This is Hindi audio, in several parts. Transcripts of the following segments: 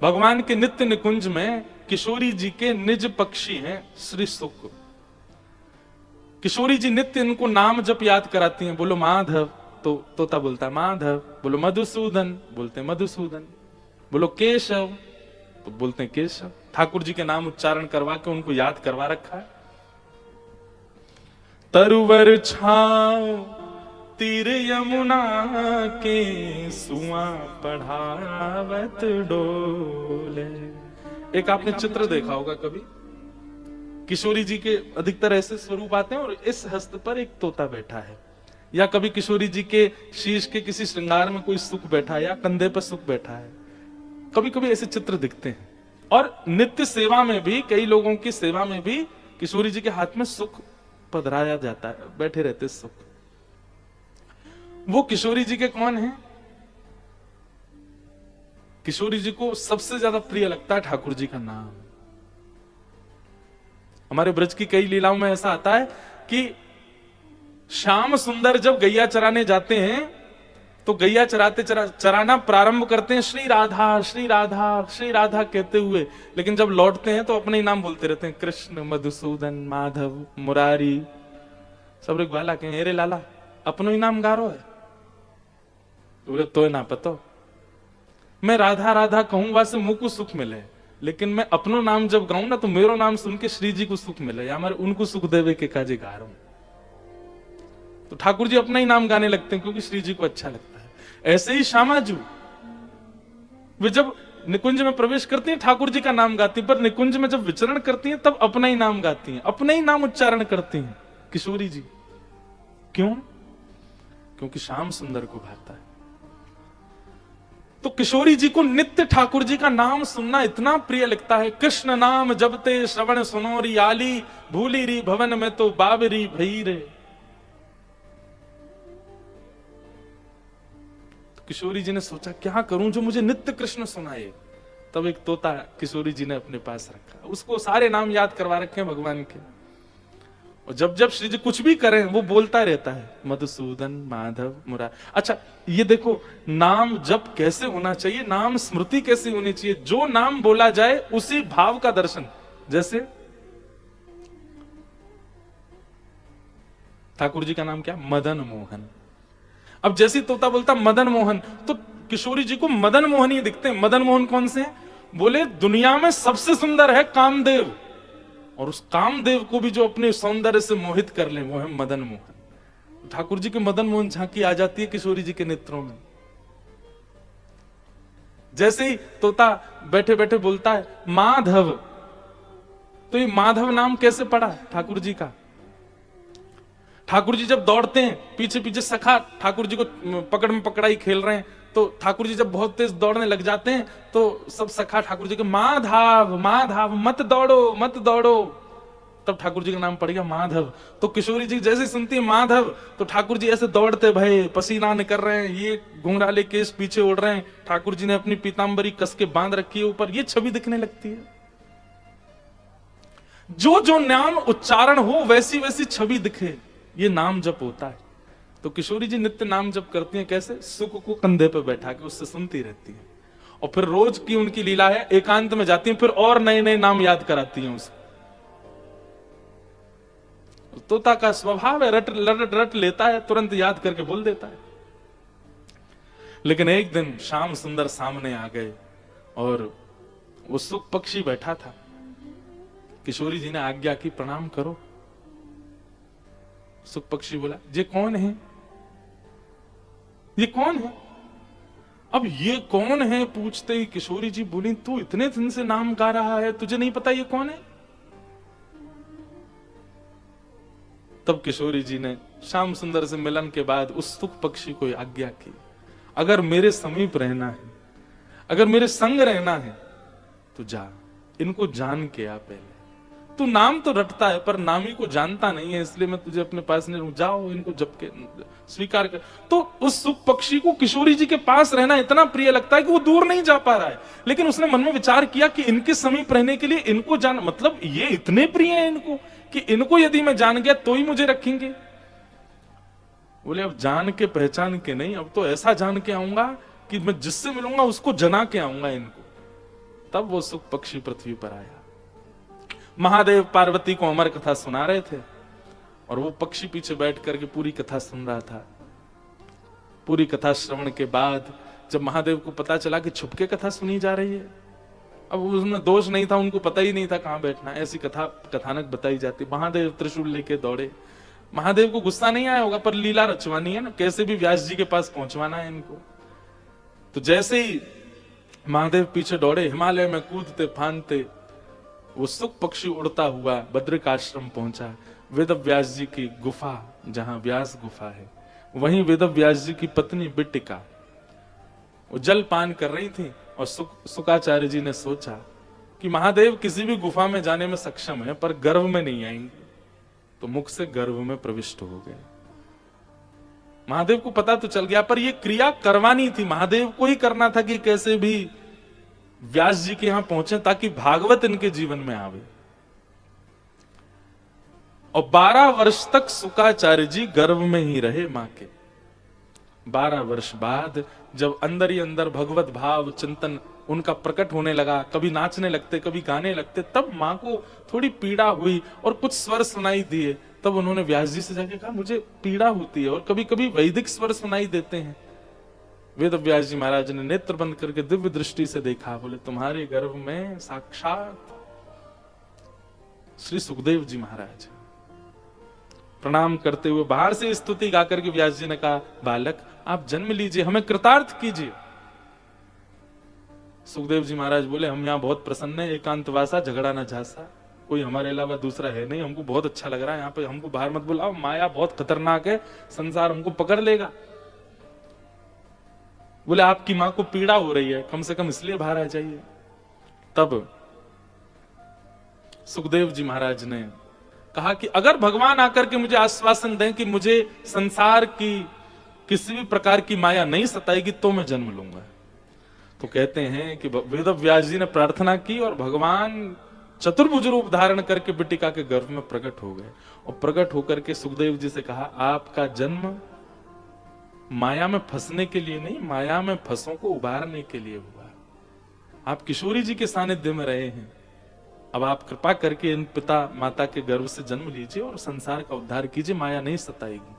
भगवान के नित्य निकुंज में किशोरी जी के निज पक्षी हैं श्री सुक। किशोरी जी नित्य इनको नाम जप याद कराती हैं। बोलो माधव, तो तोता बोलता है माधव। बोलो मधुसूदन, बोलते हैं मधुसूदन। बोलो केशव, तो बोलते हैं केशव। ठाकुर जी के नाम उच्चारण करवा के उनको याद करवा रखा है। तरुवर छाओ तीर यमुना के, सुआ पढ़ावत डोले। एक आपने चित्र देखा होगा कभी, किशोरी जी के अधिकतर ऐसे स्वरूप आते हैं और इस हस्त पर एक तोता बैठा है, या कभी किशोरी जी के शीश के किसी श्रृंगार में कोई सुख बैठा है, या कंधे पर सुख बैठा है। कभी कभी ऐसे चित्र दिखते हैं। और नित्य सेवा में भी, कई लोगों की सेवा में भी किशोरी जी के हाथ में सुख पधराया जाता है, बैठे रहते सुख। वो किशोरी जी के कौन है? किशोरी जी को सबसे ज्यादा प्रिय लगता है ठाकुर जी का नाम। हमारे ब्रज की कई लीलाओं में ऐसा आता है कि श्याम सुंदर जब गैया चराने जाते हैं तो गैया चराना प्रारंभ करते हैं श्री राधा श्री राधा श्री राधा कहते हुए, लेकिन जब लौटते हैं तो अपने ही नाम बोलते रहते हैं, कृष्ण, मधुसूदन, माधव, मुरारी। सब लोग वाला कहें अरे लाला अपनो ही नाम गारो है। बोले तो ना पतो, मैं राधा राधा कहूं वैसे मुंह को सुख मिले, लेकिन मैं अपनो नाम जब गाऊं ना तो मेरो नाम सुन के श्री जी को सुख मिले, या मैं उनको सुख देवे के काजे गा रहा हूं। तो ठाकुर जी अपना ही नाम गाने लगते हैं क्योंकि श्री जी को अच्छा लगता है। ऐसे ही श्यामाजू, वे जब निकुंज में प्रवेश करती हैं ठाकुर जी का नाम गाती हैं, पर निकुंज में जब विचरण करती हैं तब अपना ही नाम गाती हैं, अपने ही नाम उच्चारण करती हैं किशोरी जी। क्यों? क्योंकि श्याम सुंदर को भाता है। तो किशोरी जी को नित्य ठाकुर जी का नाम सुनना इतना प्रिय लगता है। कृष्ण नाम जबते श्रवण सुनोरी आली, भूली री भवन में तो बाबरी भई रे। तो किशोरी जी ने सोचा क्या करूं जो मुझे नित्य कृष्ण सुनाए। तब एक तोता किशोरी जी ने अपने पास रखा, उसको सारे नाम याद करवा रखे हैं भगवान के, और जब जब श्री जी कुछ भी करें वो बोलता रहता है मधुसूदन, माधव, मुरार। अच्छा ये देखो, नाम जप कैसे होना चाहिए, नाम स्मृति कैसे होनी चाहिए। जो नाम बोला जाए उसी भाव का दर्शन। जैसे ठाकुर जी का नाम क्या? मदन मोहन। अब जैसे तोता बोलता मदन मोहन, तो किशोरी जी को मदन मोहन ही दिखते हैं। मदन मोहन कौन से हैं? बोले दुनिया में सबसे सुंदर है कामदेव, और उस कामदेव को भी जो अपने सौंदर्य से मोहित कर ले वो है मदन मोहन। ठाकुर जी के मदन मोहन झांकी आ जाती है किशोरी जी के नेत्रों में। जैसे ही तोता बैठे बैठे बोलता है माधव, तो ये माधव नाम कैसे पड़ा ठाकुर जी का? ठाकुर जी जब दौड़ते हैं, पीछे पीछे सखा ठाकुर जी को पकड़ में पकड़ाई खेल रहे हैं, तो ठाकुर जी जब बहुत तेज दौड़ने लग जाते हैं तो सब सखा ठाकुर जी के माधव माधव मत दौड़ो मत दौड़ो, तब ठाकुर जी का नाम पड़ गया माधव। तो किशोरी जी जैसे सुनती है माधव, तो ठाकुर जी ऐसे दौड़ते भय पसीना निकल रहे हैं, ये घुंघराले केस पीछे उड़ रहे हैं, ठाकुर जी ने अपनी पीतांबरी कस के बांध रखी है ऊपर, ये छवि दिखने लगती है। जो जो नाम उच्चारण हो वैसी वैसी छवि दिखे, ये नाम जप होता है। तो किशोरी जी नित्य नाम जप करती हैं। कैसे? सुख को कंधे पे बैठा के उससे सुनती रहती हैं, और फिर रोज की उनकी लीला है, एकांत में जाती हैं, फिर और नए नए नाम याद कराती हैं उसे। तोता का स्वभाव है, रट लेता है, तुरंत याद करके बोल देता है। लेकिन एक दिन श्याम सुंदर सामने आ गए और वो सुख पक्षी बैठा था। किशोरी जी ने आज्ञा की प्रणाम करो। सुख पक्षी बोला ये कौन है? ये कौन है? अब ये कौन है पूछते ही किशोरी जी बोली तू इतने दिन से नाम गा रहा है, तुझे नहीं पता ये कौन है? तब किशोरी जी ने श्याम सुंदर से मिलन के बाद उस सुख पक्षी को आज्ञा की, अगर मेरे समीप रहना है, अगर मेरे संग रहना है तो जा, इनको जान के आ। पहले तू नाम तो रटता है पर नामी को जानता नहीं है, इसलिए मैं तुझे अपने पास नहीं रहूं, जाओ इनको जप के स्वीकार कर। तो उस सुख पक्षी को किशोरी जी के पास रहना इतना प्रिय लगता है कि वो दूर नहीं जा पा रहा है, लेकिन उसने मन में विचार किया कि इनके समीप रहने के लिए इनको जान, मतलब ये इतने प्रिय है इनको कि इनको यदि मैं जान गया तो ही मुझे रखेंगे। बोले अब जान के पहचान के नहीं, अब तो ऐसा जान के आऊंगा कि मैं जिससे मिलूंगा उसको जना के आऊंगा इनको। तब वो सुख पक्षी पृथ्वी पर आया। महादेव पार्वती को अमर कथा सुना रहे थे और वो पक्षी पीछे बैठ करके पूरी कथा सुन रहा था। पूरी कथा श्रवण के बाद जब महादेव को पता चला कि छुपके कथा सुनी जा रही है, अब उसमें दोष नहीं था, उनको पता ही नहीं था कहां बैठना, ऐसी कथा कथानक बताई जाती। महादेव त्रिशूल लेके दौड़े। महादेव को गुस्सा नहीं आया होगा, पर लीला रचवानी है ना, कैसे भी व्यास जी के पास पहुंचवाना है इनको। तो जैसे ही महादेव पीछे दौड़े, हिमालय में कूदते फांदते वो सुख पक्षी उड़ता हुआ बद्रिकाश्रम पहुंचा। वेद व्यास जी की गुफा, जहां व्यास गुफा है, वहीं वेद व्यास जी की पत्नी बिट्टिका वो जल पान कर रही थी और सुकाचार्य जी ने सोचा कि महादेव किसी भी गुफा में जाने में सक्षम है पर गर्भ में नहीं आएंगे, तो मुख से गर्भ में प्रविष्ट हो गए। महादेव को पता तो चल गया, पर यह क्रिया करवानी थी, महादेव को ही करना था कि कैसे भी व्यास जी के यहां पहुंचे ताकि भागवत इनके जीवन में आवे। और 12 वर्ष तक सुकाचार्य जी गर्भ में ही रहे मां के। 12 वर्ष बाद जब अंदर ही अंदर भगवत भाव चिंतन उनका प्रकट होने लगा, कभी नाचने लगते कभी गाने लगते, तब मां को थोड़ी पीड़ा हुई और कुछ स्वर सुनाई दिए। तब उन्होंने व्यास जी से जाके कहा मुझे पीड़ा होती है, और कभी कभी वैदिक स्वर सुनाई देते हैं। वेद व्यास जी महाराज ने नेत्र बंद करके दिव्य दृष्टि से देखा, बोले तुम्हारे गर्भ में साक्षात श्री सुखदेव जी महाराज। प्रणाम करते हुए बाहर से स्तुति गाकर के व्यास जी ने कहा, बालक आप जन्म लीजिए, हमें कृतार्थ कीजिए। सुखदेव जी महाराज बोले, हम यहाँ बहुत प्रसन्न है, एकांतवासा झगड़ा ना झांसा, कोई हमारे अलावा दूसरा है नहीं, हमको बहुत अच्छा लग रहा है यहाँ पे, हमको बाहर मत बुलाओ, माया बहुत खतरनाक है, संसार हमको पकड़ लेगा। बोले आपकी मां को पीड़ा हो रही है, कम से कम इसलिए बाहर आ जाइए। तब सुखदेव जी महाराज ने कहा कि अगर भगवान आकर के मुझे आश्वासन दें कि मुझे संसार की किसी भी प्रकार की माया नहीं सताएगी तो मैं जन्म लूंगा। तो कहते हैं कि वेद व्यास जी ने प्रार्थना की और भगवान चतुर्भुज रूप धारण करके बिटिका के गर्भ में प्रकट हो गए। और प्रकट होकर के सुखदेव जी से कहा, आपका जन्म माया में फंसने के लिए नहीं, माया में फंसों को उबारने के लिए हुआ। आप किशोरी जी के सानिध्य में रहे हैं, अब आप कृपा करके इन पिता माता के गर्भ से जन्म लीजिए और संसार का उद्धार कीजिए, माया नहीं सताएगी।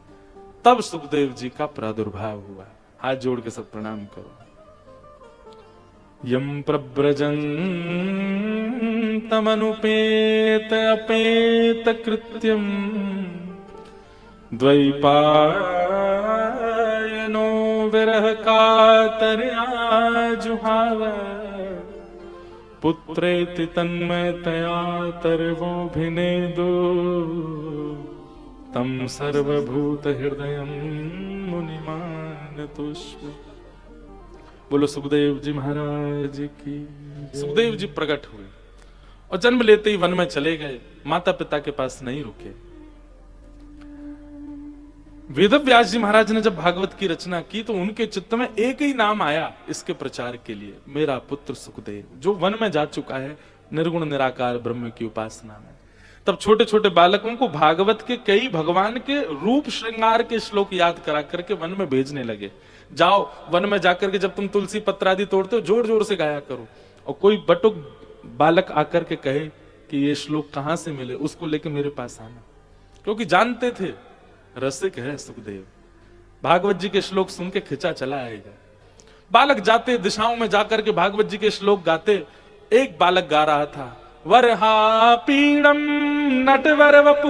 तब सुखदेव जी का प्रादुर्भाव हुआ। हाथ जोड़ के सब प्रणाम करो। यम प्रव्रजं तमनुपेत अपेत कृत्यम द्वैपायनो विरह कातर्या जुहाव पुत्रेति तन्मयतया तर्वोभिनेदो तम सर्वभूत हृदयं मुनिमानतोऽस्मि। बोलो सुखदेव जी महाराज की। सुखदेव जी प्रकट हुए और जन्म लेते ही वन में चले गए, माता पिता के पास नहीं रुके। वेद व्यास जी महाराज ने जब भागवत की रचना की तो उनके चित्त में एक ही नाम आया इसके प्रचार के लिए, मेरा पुत्र सुखदेव, जो वन में जा चुका है निर्गुण निराकार ब्रह्म की उपासना में। तब छोटे छोटे बालकों को भागवत के कई भगवान के रूप श्रृंगार के श्लोक याद करा करके वन में भेजने लगे। जाओ वन में जाकर के जब तुम तुलसी पत्र आदि तोड़ते हो जोर जोर से गाया करो, और कोई बटुक बालक आकर के कहे कि ये श्लोक कहां से मिले, उसको लेके मेरे पास आना। क्योंकि जानते थे रसिक है सुखदेव, भागवत जी के श्लोक सुन के खिंचा चला आएगा। बालक जाते दिशाओं में जाकर के भागवत जी के श्लोक गाते। एक बालक गा रहा था, वरहा पीड़म नटवर वपु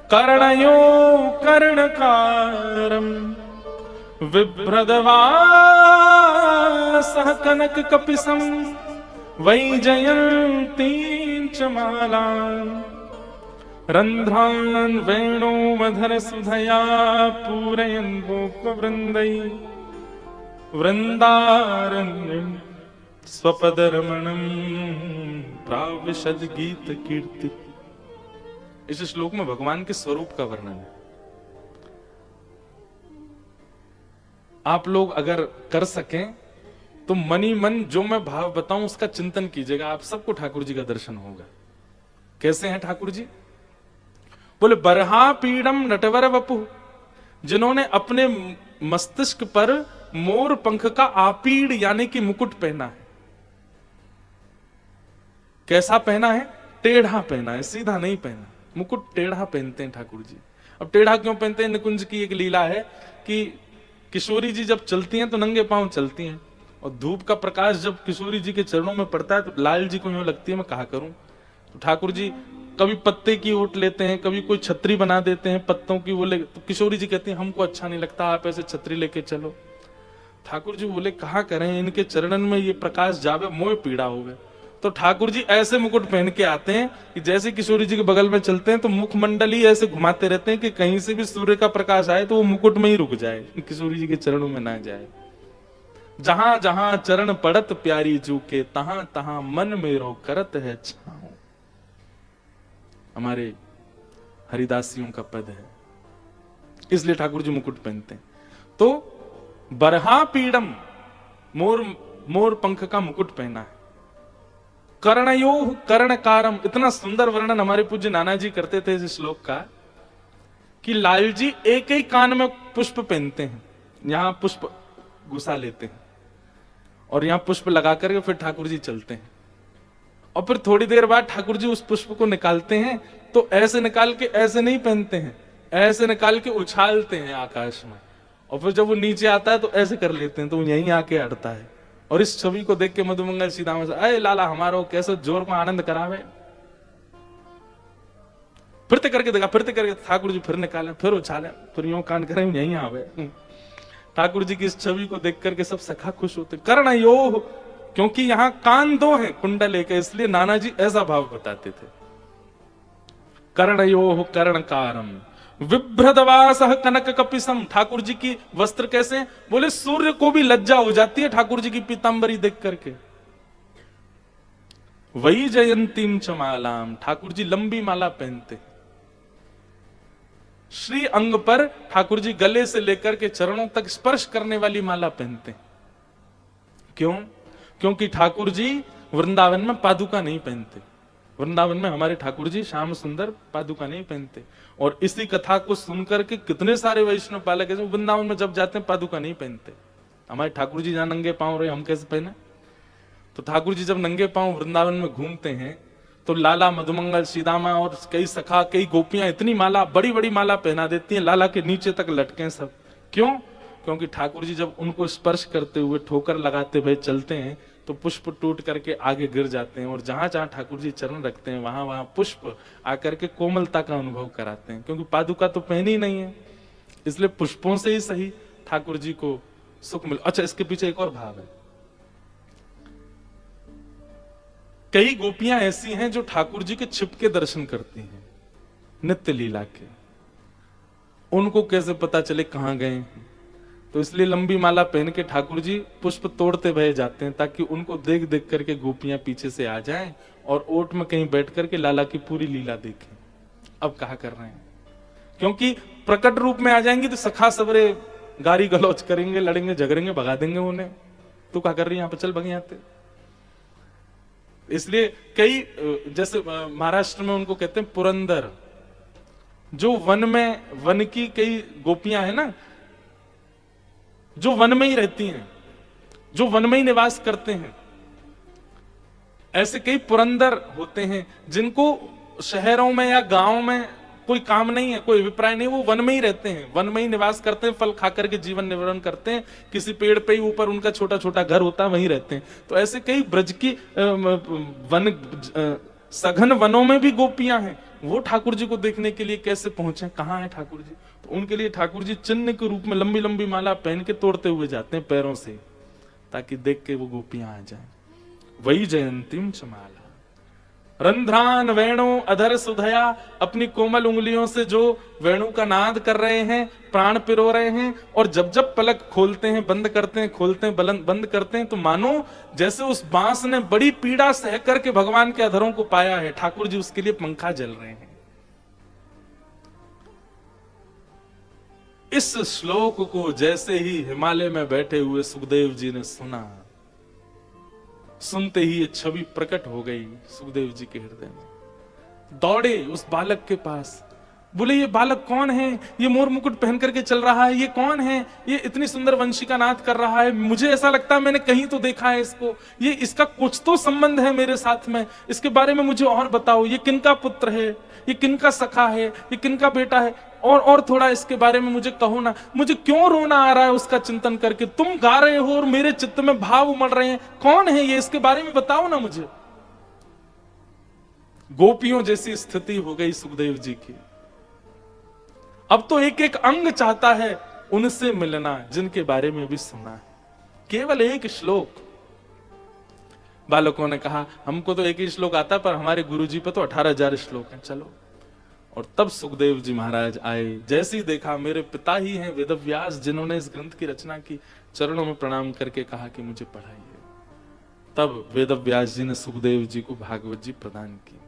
कर्णयो कर्णकारम विभ्रदवासः कनक कपिसं वैजयन्तीं च मालां रंध्रान् वेणोमधर सुधया पूरयन् गोपवृन्दै वृन्दारण्यं स्वपदरमणं प्राविशद गीत कीर्ति। इस श्लोक में भगवान के स्वरूप का वर्णन है। आप लोग अगर कर सकें तो मनी मन जो मैं भाव बताऊं उसका चिंतन कीजिएगा, आप सबको ठाकुर जी का दर्शन होगा। कैसे हैं ठाकुर जी? बोले बरहा पीड़म नटवर वपु, जिन्होंने अपने मस्तिष्क पर मोर पंख का आपीड़ यानी कि मुकुट पहना है। कैसा पहना है? टेढ़ा पहना है, सीधा नहीं पहना। मुकुट टेढ़ा पहनते हैं ठाकुर जी। अब टेढ़ा क्यों पहनते हैं? निकुंज की एक लीला है कि किशोरी जी जब चलती हैं तो नंगे पांव चलती हैं, और धूप का प्रकाश जब किशोरी जी के चरणों में पड़ता है तो लाल जी को यूं लगती है मैं कहा करूं। तो ठाकुर जी कभी पत्ते की ओट लेते हैं, कभी कोई छतरी बना देते हैं पत्तों की, वो ले, तो किशोरी जी कहती हैं हमको अच्छा नहीं लगता, आप ऐसे छतरी लेके चलो। ठाकुर जी बोले कहा करें, इनके चरणन में ये प्रकाश जावे मोह पीड़ा होवे। तो ठाकुर जी ऐसे मुकुट पहन के आते हैं कि जैसे किशोरी जी के बगल में चलते हैं तो मुखमंडली ऐसे घुमाते रहते हैं कि कहीं से भी सूर्य का प्रकाश आए तो वो मुकुट में ही रुक जाए, किशोरी जी के चरणों में ना जाए। जहां जहां चरण पड़त प्यारी जू के, तहां तहां मन मेरो करत है छाओ। हमारे हरिदासियों का पद है, इसलिए ठाकुर जी मुकुट पहनते हैं। तो बरहा पीड़म, मोर पंख का मुकुट पहना है। कर्णयो कर्णकारम, इतना सुंदर वर्णन हमारे पूज्य नाना जी करते थे इस श्लोक का कि लाल जी एक ही कान में पुष्प पहनते हैं, यहां पुष्प घुसा लेते हैं और यहां पुष्प लगा करके फिर ठाकुर जी चलते हैं, और फिर थोड़ी देर बाद ठाकुर जी उस पुष्प को निकालते हैं तो ऐसे निकाल के ऐसे नहीं पहनते हैं, ऐसे निकाल के उछालते हैं आकाश में, और फिर जब वो नीचे आता है तो ऐसे कर लेते हैं तो वो यहीं आके अड़ता है। और इस छवि को देख के मधुमंगल सीताराम से अरे लाला हमारो कैसे जोर में आनंद करावे, फिरते करके देखा, फिरते करके ठाकुर जी फिर निकाले, फिर उछाले, फिर यूं कान करें यहीं आवे। ठाकुर जी की इस छवि को देख करके सब सखा खुश होते। कर्ण यो, क्योंकि यहां कान दो हैं कुंडल एक, इसलिए नाना जी ऐसा भाव बताते थे। कर्णयो कर्णकारम विभ्रदवास कनक कपिसम, ठाकुर जी की वस्त्र कैसे? बोले सूर्य को भी लज्जा हो जाती है ठाकुर जी की पीतांबरी देख करके। वही जयंतीम चमालाम, ठाकुर जी लंबी माला पहनते। श्री अंग पर ठाकुर जी गले से लेकर के चरणों तक स्पर्श करने वाली माला पहनते। क्यों? क्योंकि ठाकुर जी वृंदावन में पादुका नहीं पहनते। वृंदावन में हमारे ठाकुर जी श्याम सुंदर पादुका नहीं पहनते, और इसी कथा को सुनकर के कितने सारे वैष्णव पालक ऐसे वृंदावन में जब जाते हैं पादुका नहीं पहनते। हमारे ठाकुर जी जहां नंगे पांव रहे हम कैसे पहने? तो ठाकुर जी जब नंगे पांव वृंदावन में घूमते हैं तो लाला मधुमंगल सीदामा और कई सखा कई गोपियां इतनी माला, बड़ी बड़ी माला पहना देती हैं, लाला के नीचे तक लटके सब। क्यों? क्योंकि ठाकुर जी जब उनको स्पर्श करते हुए ठोकर लगाते हुए चलते हैं तो पुष्प टूट करके आगे गिर जाते हैं, और जहां जहां ठाकुर जी चरण रखते हैं वहां वहां पुष्प आकर के कोमलता का अनुभव कराते हैं। क्योंकि पादुका तो पहनी नहीं है, इसलिए पुष्पों से ही सही ठाकुर जी को सुख मिल। अच्छा, इसके पीछे एक और भाव है। कई गोपियां ऐसी हैं जो ठाकुर जी के छिप के दर्शन करती हैं नित्य लीला के, उनको कैसे पता चले कहां गए हैं? तो इसलिए लंबी माला पहन के ठाकुर जी पुष्प तोड़ते भये जाते हैं ताकि उनको देख देख करके गोपियां पीछे से आ जाएं और ओट में कहीं बैठ करके लाला की पूरी लीला देखें। अब कहा कर रहे हैं, क्योंकि प्रकट रूप में आ जाएंगी तो सखा सबरे गारी गलौच करेंगे, लड़ेंगे, झगड़ेंगे, भगा देंगे उन्हें। तू क्या कर रही है यहाँ पे, चल भगे आते। इसलिए कई जैसे महाराष्ट्र में उनको कहते हैं पुरंदर, जो वन में, वन की कई गोपियां है ना जो वन में ही रहती हैं, जो वन में ही निवास करते हैं। ऐसे कई पुरंदर होते हैं जिनको शहरों में या गांव में कोई काम नहीं है, कोई अभिप्राय नहीं, वो वन में ही रहते हैं, वन में ही निवास करते हैं, फल खाकर के जीवन निर्वहन करते हैं, किसी पेड़ पे ही ऊपर उनका छोटा छोटा घर होता है, वहीं रहते हैं। तो ऐसे कई ब्रज की वन सघन वनों में भी गोपियां हैं, वो ठाकुर जी को देखने के लिए कैसे पहुंचे, कहाँ है ठाकुर जी? तो उनके लिए ठाकुर जी चिन्ह के रूप में लंबी लंबी माला पहन के तोड़ते हुए जाते हैं पैरों से, ताकि देख के वो गोपियां आ जाएं। वही जयंतीम चमाला रंध्रान वेणु अधर सुधया, अपनी कोमल उंगलियों से जो वेणु का नाद कर रहे हैं, प्राण पिरो रहे हैं, और जब जब पलक खोलते हैं, बंद करते हैं, खोलते हैं, बंद करते हैं, तो मानो जैसे उस बांस ने बड़ी पीड़ा सह करके भगवान के अधरों को पाया है। ठाकुर जी उसके लिए पंखा जल रहे हैं। इस श्लोक को जैसे ही हिमालय में बैठे हुए सुखदेव जी ने सुना, सुनते ही ये छवि प्रकट हो गई सुखदेव जी के हृदय में। दौड़े उस बालक के पास, बोले ये बालक कौन है, ये मोर मुकुट पहन करके चल रहा है, ये कौन है, ये इतनी सुंदर वंशी का नाद कर रहा है, मुझे ऐसा लगता है मैंने कहीं तो देखा है इसको, ये इसका कुछ तो संबंध है मेरे साथ में, इसके बारे में मुझे और बताओ, ये किनका पुत्र है, ये किनका सखा है, ये किनका बेटा है, और थोड़ा इसके बारे में मुझे कहो ना, मुझे क्यों रोना आ रहा है उसका चिंतन करके, तुम गा रहे हो और मेरे चित्त में भाव उमड़ रहे हैं, कौन है ये, इसके बारे में बताओ ना मुझे। गोपियों जैसी स्थिति हो गई सुखदेव जी की। अब तो एक एक अंग चाहता है उनसे मिलना जिनके बारे में भी सुना है। केवल एक श्लोक। बालकों ने कहा हमको तो एक ही श्लोक आता पर हमारे गुरुजी पर तो 18,000 श्लोक हैं, चलो। और तब सुखदेव जी महाराज आए, जैसे ही देखा मेरे पिता ही हैं वेदव्यास जिन्होंने इस ग्रंथ की रचना की, चरणों में प्रणाम करके कहा कि मुझे पढ़ाइए। तब वेदव्यास जी ने सुखदेव जी को भागवत जी प्रदान की।